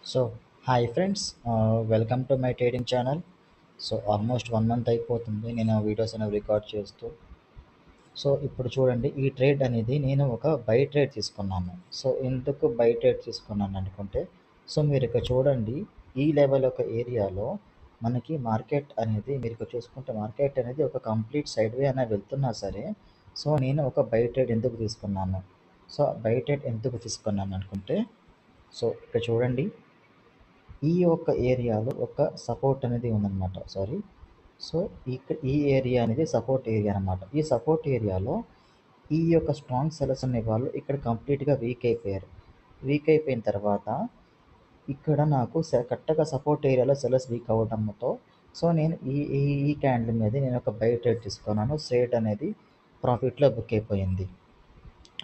So, hi friends. Welcome to my trading channel. So, almost 1 month అయిపోతుంది నేను videos అనేవి record చేస్తూ. So, ఇప్పుడు చూడండి ఈ ట్రేడ్ అనేది నేను ఒక బై ట్రేడ్ తీసుకున్నాను. సో, ఎందుకు బై ట్రేడ్ తీసుకున్నాను అనుకుంటే, సో, మీరిక్కడ చూడండి ఈ లెవెల్ ఒక ఏరియాలో మనకి మార్కెట్ అనేది మీరిక్కడ చూసుకుంటే మార్కెట్ అనేది ఒక కంప్లీట్ సైడ్‌వే అనేది వెళ్తున్నా సరే, సో, నేను ఒక బై ట్రేడ్ ఎందుకు తీసుకున్నాను? సో, బై ట్రేడ్ ఎందుకు తీసుకున్నాను అనుకుంటే, సో, ఇక్కడ చూడండి ఈ యొక్క ఏరియాలో ఒక సపోర్ట్ అనేది ఉందన్నమాట. సారీ. సో, ఈ ఏరియా అనేది సపోర్ట్ ఏరియా అనమాట. ఈ సపోర్ట్ ఏరియాలో ఈ యొక్క స్ట్రాంగ్ సెల్లర్స్ అనేవాళ్ళు ఇక్కడ కంప్లీట్‌గా వీక్ అయిపోయారు. వీక్ అయిపోయిన తర్వాత ఇక్కడ నాకు కరెక్ట్‌గా సపోర్ట్ ఏరియాలో సెల్లర్స్ వీక్ అవ్వడంతో సో, నేను ఈ ఈ ఈ క్యాండిల్ మీద నేను ఒక బై ట్రేడ్ తీసుకున్నాను. ట్రేడ్ అనేది ప్రాఫిట్‌లో బుక్ అయిపోయింది.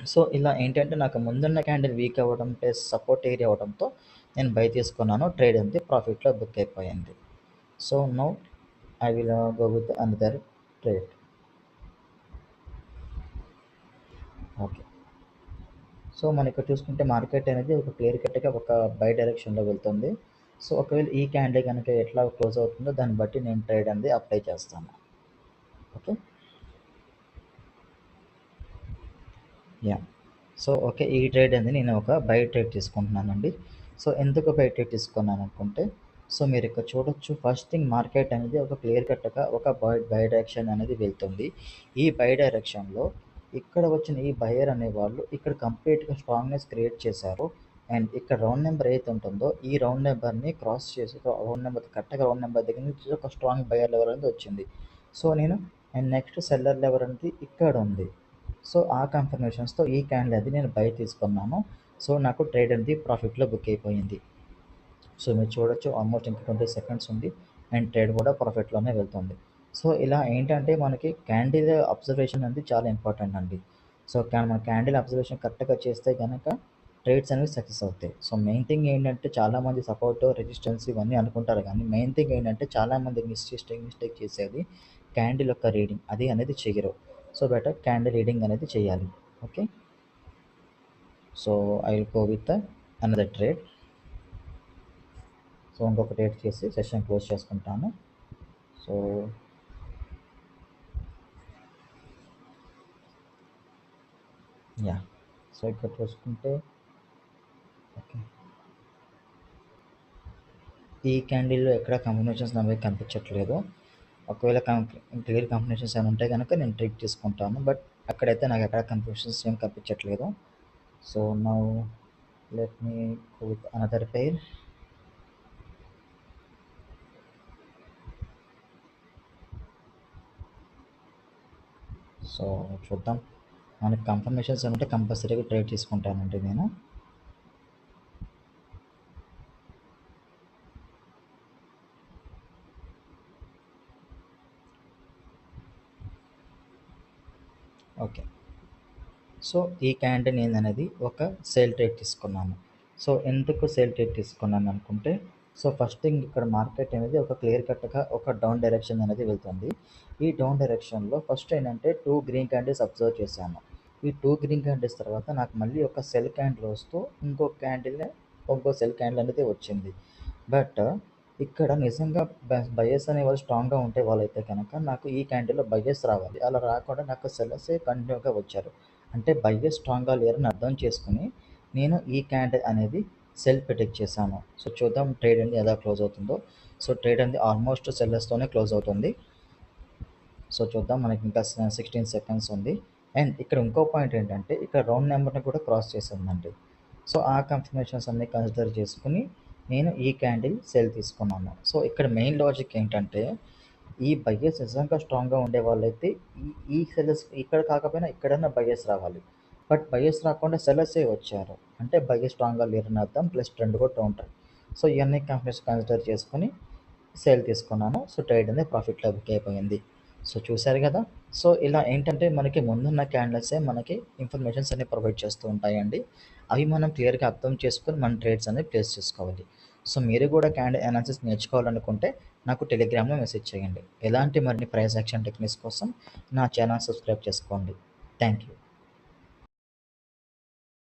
సో, ఇలా ఏంటంటే నాకు ముందున్న క్యాండిల్ వీక్ అవ్వడం ప్లస్ సపోర్ట్ ఏరియా అవ్వడంతో నేను బై తీసుకున్నాను. ట్రేడ్ అనేది ప్రాఫిట్‌లో బుక్ అయిపోయింది. So, now I will go with another trade. Okay. So, మనకి చూసుకుంటే మార్కెట్ అనేది ఒక క్లియర్ కట్‌గా ఒక బై డైరెక్షన్‌లో వెళ్తుంది. సో, ఒకవేళ ఈ క్యాండిల్ గనుక ఎట్లా క్లోజ్ అవుతుందో దాన్ని బట్టి నేను ట్రేడ్ అనేది అప్లై చేస్తాను. ఓకే. యాహ్! So, okay. ఈ ట్రేడ్ అనేది నేను ఒక బై ట్రేడ్ తీసుకుంటున్నానండి. సో, ఎందుకు బై ట్రేడ్ తీసుకున్నాననుకుంటే, సో, మీరిక్కడ చూడొచ్చు ఫస్ట్ థింగ్ మార్కెట్ అనేది ఒక క్లియర్ కట్‌గా ఒక బై డైరెక్షన్ అనేది వెళ్తుంది. ఈ బై డైరెక్షన్‌లో ఇక్కడ వచ్చిన ఈ బయర్ అనేవాళ్ళు ఇక్కడ కంప్లీట్‌గా స్ట్రాంగ్‌నెస్ క్రియేట్ చేశారు. అండ్ ఇక్కడ రౌండ్ నెంబర్ ఏదైతే ఉంటుందో ఈ రౌండ్ నెంబర్‌ని క్రాస్ చేసి రౌండ్ నెంబర్ కరెక్ట్‌గా రౌండ్ నెంబర్ దగ్గర నుంచి ఒక స్ట్రాంగ్ బయర్ లెవెల్ అనేది వచ్చింది. సో, నేను అండ్ నెక్స్ట్ సెల్లర్ లెవెల్ అనేది ఇక్కడ ఉంది. సో, ఆ కన్ఫర్మేషన్స్‌తో ఈ క్యాండిల్ అది నేను బై తీసుకున్నాను. సో, నాకు ట్రేడ్ అనేది ప్రాఫిట్‌లో బుక్ అయిపోయింది. సో, మీరు చూడొచ్చు ఆల్మోస్ట్ ఇంకా 20 సెకండ్స్ ఉంది. అండ్ ట్రేడ్ కూడా ప్రాఫిట్‌లోనే వెళ్తుంది. సో, ఇలా ఏంటంటే మనకి క్యాండిల్ అబ్జర్వేషన్ అనేది చాలా ఇంపార్టెంట్ అండి. సో, మన క్యాండిల్ అబ్జర్వేషన్ కరెక్ట్‌గా చేస్తే గనక ట్రేడ్స్ అనేవి సక్సెస్ అవుతాయి. సో, మెయిన్ థింగ్ ఏంటంటే చాలామంది సపోర్ట్, రెసిస్టెన్స్ ఇవన్నీ అనుకుంటారు కానీ మెయిన్ థింగ్ ఏంటంటే చాలామంది మిస్టేక్ చేసేది క్యాండిల్ యొక్క రీడింగ్ అది అనేది చెయ్యరు. సో, బెటర్ క్యాండిల్ రీడింగ్ అనేది చేయాలి. Okay. So, I will go with another trade. So, ఇంకొక ట్రేడ్ చేసి సెషన్ క్లోజ్ చేసుకుంటాను. So, yeah! సో, ఇక్కడ చూసుకుంటే ఓకే. ఈ క్యాండిల్‌లో ఎక్కడ కాంబినేషన్స్ నావి కనిపించట్లేదు. ఒకవేళ క్లియర్ కాంబినేషన్స్ ఏమైనా ఉంటే గనక నేను ట్రేడ్ తీసుకుంటాను. బట్ అక్కడైతే నాకు ఎక్కడ కన్ఫ్యూషన్స్ ఏం కనిపించట్లేదు. So, now let me go with another pair. So, చూద్దాం. మనకి కన్ఫర్మేషన్స్ ఏమంటే కంపల్సరీగా ట్రేడ్ తీసుకుంటానండి నేను. ఓకే. సో, ఈ క్యాండిల్ నేననేది ఒక సేల్ ట్రేడ్ తీసుకున్నాను. సో, ఎందుకు సేల్ ట్రేడ్ తీసుకున్నాను అనుకుంటే, సో, ఫస్ట్ థింగ్ ఇక్కడ మార్కెట్ అనేది ఒక క్లియర్ కట్‌గా ఒక డౌన్ డైరెక్షన్ అనేది వెళ్తుంది. ఈ డౌన్ డైరెక్షన్‌లో ఫస్ట్ ఏంటంటే 2 గ్రీన్ క్యాండిల్స్ అబ్జర్వ్ చేశాను. ఈ 2 గ్రీన్ క్యాండిల్స్ తర్వాత నాకు మళ్ళీ ఒక సెల్ క్యాండిల్ వస్తూ ఇంకో సెల్ క్యాండిల్ అనేది వచ్చింది. బట్ ఇక్కడ నిజంగా బయర్స్ అనేవాళ్ళు స్ట్రాంగ్‌గా ఉంటే వాళ్ళైతే గనక నాకు ఈ క్యాండిల్‌లో బయర్స్ రావాలి. అలా రాకుండా నాకు సెల్లర్సే కంటిన్యూగా వచ్చారు. అంటే బయర్స్ స్ట్రాంగ్‌గా లేరని అర్థం చేసుకొని నేను ఈ క్యాండిల్ అనేది సెల్ ప్రిడిక్ట్ చేశాను. సో, చూద్దాం ట్రేడ్ అనేది ఎలా క్లోజ్ అవుతుందో. సో, ట్రేడ్ అనేది ఆల్మోస్ట్ సెల్లర్స్‌తోనే క్లోజ్ అవుతుంది. సో, చూద్దాం మనకి ఇంకా 16 సెకండ్స్ ఉంది. అండ్ ఇక్కడ ఇంకో పాయింట్ ఏంటంటే ఇక్కడ రౌండ్ నెంబర్‌ని కూడా క్రాస్ చేసిందండి. సో, ఆ కన్ఫర్మేషన్స్ అన్నీ కన్సిడర్ చేసుకొని నేను ఈ క్యాండిల్ సేల్ తీసుకున్నాను. సో, ఇక్కడ మెయిన్ లాజిక్ ఏంటంటే ఈ బయర్స్ నిజంగా స్ట్రాంగ్‌గా ఉండేవాళ్ళైతే ఈ ఈ సెల్లర్స్ ఇక్కడ కాకపోయినా ఇక్కడన్నా బయర్స్ రావాలి. బట్ బయర్స్ రాకుండా సెల్లర్సే వచ్చారు. అంటే బయర్స్ స్ట్రాంగ్‌గా లేరని అర్థం. ప్లస్ ట్రెండ్ కూడా డౌన్ ట్రెండ్. సో, ఇవన్నీ కన్ఫర్మేషన్ కన్సిడర్ చేసుకొని సేల్ తీసుకున్నాను. సో, ట్రేడ్ అనేది ప్రాఫిట్‌లో బుక్ అయిపోయింది. సో, చూసారు గదా! సో, ఇలా ఏంటంటే మనకి ముందున్న క్యాండిల్సే మనకి ఇన్ఫర్మేషన్స్ అన్నీ ప్రొవైడ్ చేస్తూ ఉంటాయండి. అవి మనం క్లియర్‌గా అర్థం చేసుకొని మన ట్రేడ్స్ అనేవి ప్లేస్ చేసుకోవాలి. సో, మీరు కూడా క్యాండిల్ అనాలిసిస్ నేర్చుకోవాలనుకుంటే నాకు టెలిగ్రామ్‌లో మెసేజ్ చేయండి. ఎలాంటి మరిన్ని ప్రైస్ యాక్షన్ టెక్నిక్స్ కోసం నా ఛానల్ సబ్స్క్రైబ్ చేసుకోండి. Thank you.